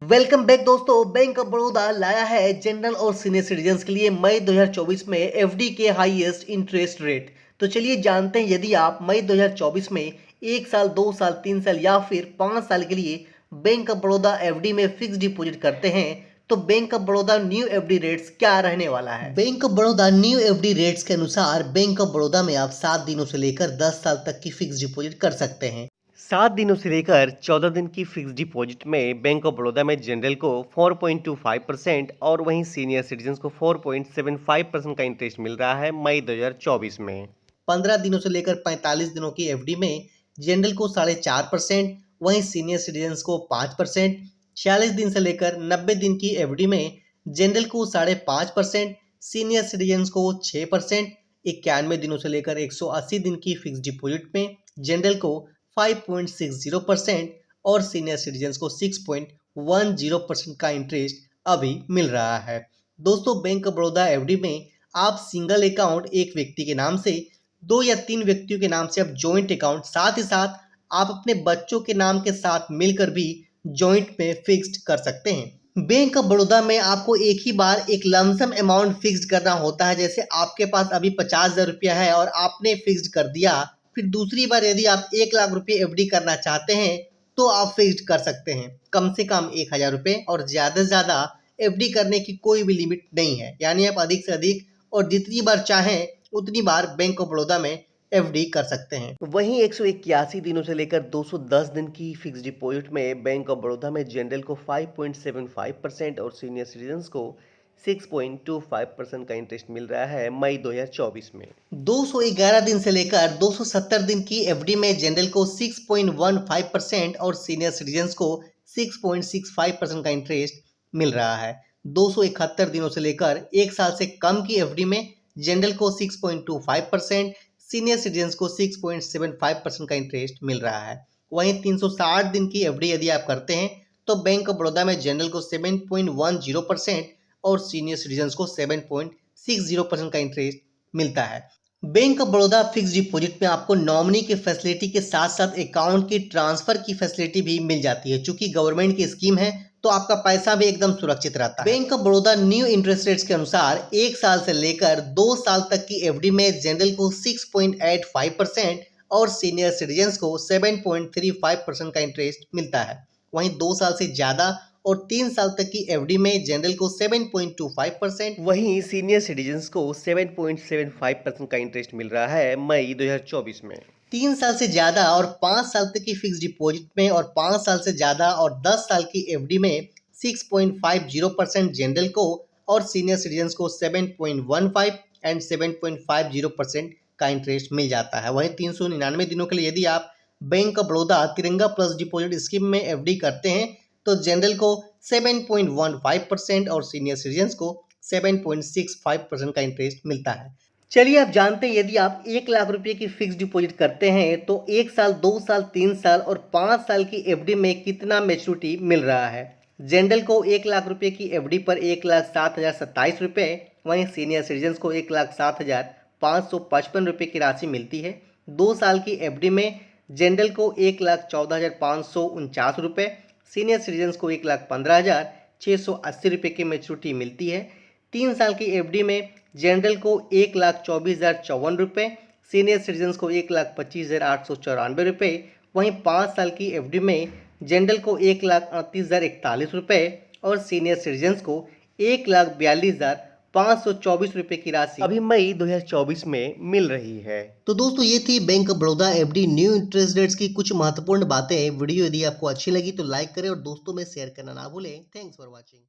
Welcome back दोस्तों। Bank of Baroda लाया है जनरल और सीनियर सिटीजन्स के लिए मई 2024 में एफडी के हाईएस्ट इंटरेस्ट रेट। तो चलिए जानते हैं, यदि आप मई 2024 में 1 साल, 2 साल, 3 साल या फिर 5 साल के लिए बैंक ऑफ बड़ौदा एफडी में फिक्स डिपॉजिट करते हैं तो bank of Baroda new FD rates क्या रहने वाला है। Bank of Baroda new FD rates के अनुसार बैंक ऑफ बड़ौदा में आप 7 दिनों से लेकर 10 साल तक की फिक्स डिपॉजिट कर सकते हैं। 7 दिनों से लेकर 14 दिन की फिक्स डिपॉजिट में बैंक ऑफ बड़ौदा में जनरल को 4.25% और वहीं सीनियर सिटीजन्स को 4.75% का इंटरेस्ट मिल रहा है मई 2024 में। 15 दिनों से लेकर 45 दिनों की एफडी में जनरल को 4.5%, वहीं सीनियर सिटीजन्स को 5%। 46 दिन से लेकर 90 दिन की एफडी में जनरल को 5.5%, सीनियर सिटीजन्स को 6%। 91 दिनों से लेकर 180 दिन की फिक्स डिपॉजिट में जनरल को 5.60% और सीनियर सिटीजन्स को 6.10% का इंटरेस्ट अभी मिल रहा है। दोस्तों, बैंक ऑफ बड़ौदा एफडी में आप सिंगल अकाउंट एक व्यक्ति के नाम से, 2 या 3 व्यक्तियों के नाम से आप जॉइंट अकाउंट, साथ ही साथ आप अपने बच्चों के नाम के साथ मिलकर भी जॉइंट में फिक्स्ड कर सकते हैं। बैंक ऑफ बड़ौदा में आपको एक ही बार एक लमसम अमाउंट फिक्स्ड करना होता है। जैसे आपके पास अभी 50,000 रुपया है और आपने फिक्स्ड कर दिया, फिर दूसरी बार यदि आप 1 लाख रुपये एफडी करना चाहते हैं तो आप फिक्स्ड कर सकते हैं कम से कम 1,000 रुपये, और ज़्यादा से ज़्यादा एफडी करने की कोई भी लिमिट नहीं है। यानी आप अधिक से अधिक और जितनी बार चाहें उतनी बार बैंक ऑफ बड़ौदा में एफडी कर सकते हैं। वहीं 181 दिनों से लेकर 210 दिन की फिक्स डिपॉजिट में बैंक ऑफ बड़ौदा में जनरल को 5.75% और सीनियर सिटीजन्स को 6.25% का इंटरेस्ट मिल रहा है मई 2024 में। 211 दिन से लेकर 270 दिन की एफडी में जनरल को 6.15% और सीनियर सिटीजन्स को 6.65% का इंटरेस्ट मिल रहा है। 271 दिनों से लेकर 1 साल से कम की एफडी में जनरल को 6.25%, सीनियर सिटीजन्स को 6.75% का इंटरेस्ट मिल रहा है। वहीं 360 दिन की एफडी यदि आप करते हैं तो बैंक ऑफ बड़ौदा में जनरल को 7.10% और सीनियर सिटीजन्स को 7.60% का इंटरेस्ट मिलता है। Bank of Baroda fix deposit में आपको नॉमिनी की फैसिलिटी के साथ साथ अकाउंट की ट्रांसफर की फैसिलिटी भी मिल जाती है। चूंकि गवर्नमेंट की स्कीम है तो आपका पैसा भी एकदम सुरक्षित रहता है। Bank of Baroda new interest rates के अनुसार 1 साल से लेकर 2 साल तक की एफडी में जनरल को 6.85% और सीनियर सिटीजन्स को 7.35% का इंटरेस्ट मिलता है। वहीं 2 साल से ज्यादा और 3 साल तक की एफडी में जनरल को 7.25%, वहीं सीनियर सिटीजन्स को 7.75% का इंटरेस्ट मिल रहा है मई 2024 में। 3 साल से ज़्यादा और 5 साल तक की फिक्स डिपॉजिट में और 5 साल से ज़्यादा और 10 साल की एफडी में 6.50% जनरल को और सीनियर सिटीजन्स को 7.15 एंड 7.50% का इंटरेस्ट मिल जाता है। वहीं 399 दिनों के लिए यदि आप बैंक ऑफ बड़ौदा तिरंगा प्लस डिपॉजिट स्कीम में एफडी करते हैं तो जनरल को 7.15% और सीनियर सिटीजन्स को 7.65% का इंटरेस्ट मिलता है। चलिए आप जानते हैं, यदि आप 1 लाख रुपए की फिक्स डिपॉजिट करते हैं तो 1 साल, 2 साल, 3 साल और 5 साल की एफडी में कितना मैच्योरिटी मिल रहा है। जनरल को 1 लाख रुपए की एफडी पर 1,07,027 रुपये, वहीं सीनियर सिटीजन्स को 1,07,555 रुपये की राशि मिलती है। 2 साल की एफडी में जनरल को 1,14,549 रुपये, सीनियर सिटीजन्स को 1,15,680 रुपये की मैच्योरिटी मिलती है। 3 साल की एफडी में जनरल को 1,24,054 रुपये, सीनियर सिटीजन्स को 1,25,894 रुपये, वहीं 5 साल की एफडी में जनरल को 1,38,041 रुपये और सीनियर सिटीजन्स को 1,42,524 रुपये की राशि अभी मई 2024 में मिल रही है। तो दोस्तों, ये थी bank of Baroda FD new interest rates की कुछ महत्वपूर्ण बातें। वीडियो यदि आपको अच्छी लगी तो लाइक करें और दोस्तों में शेयर करना ना भूलें। Thanks for watching.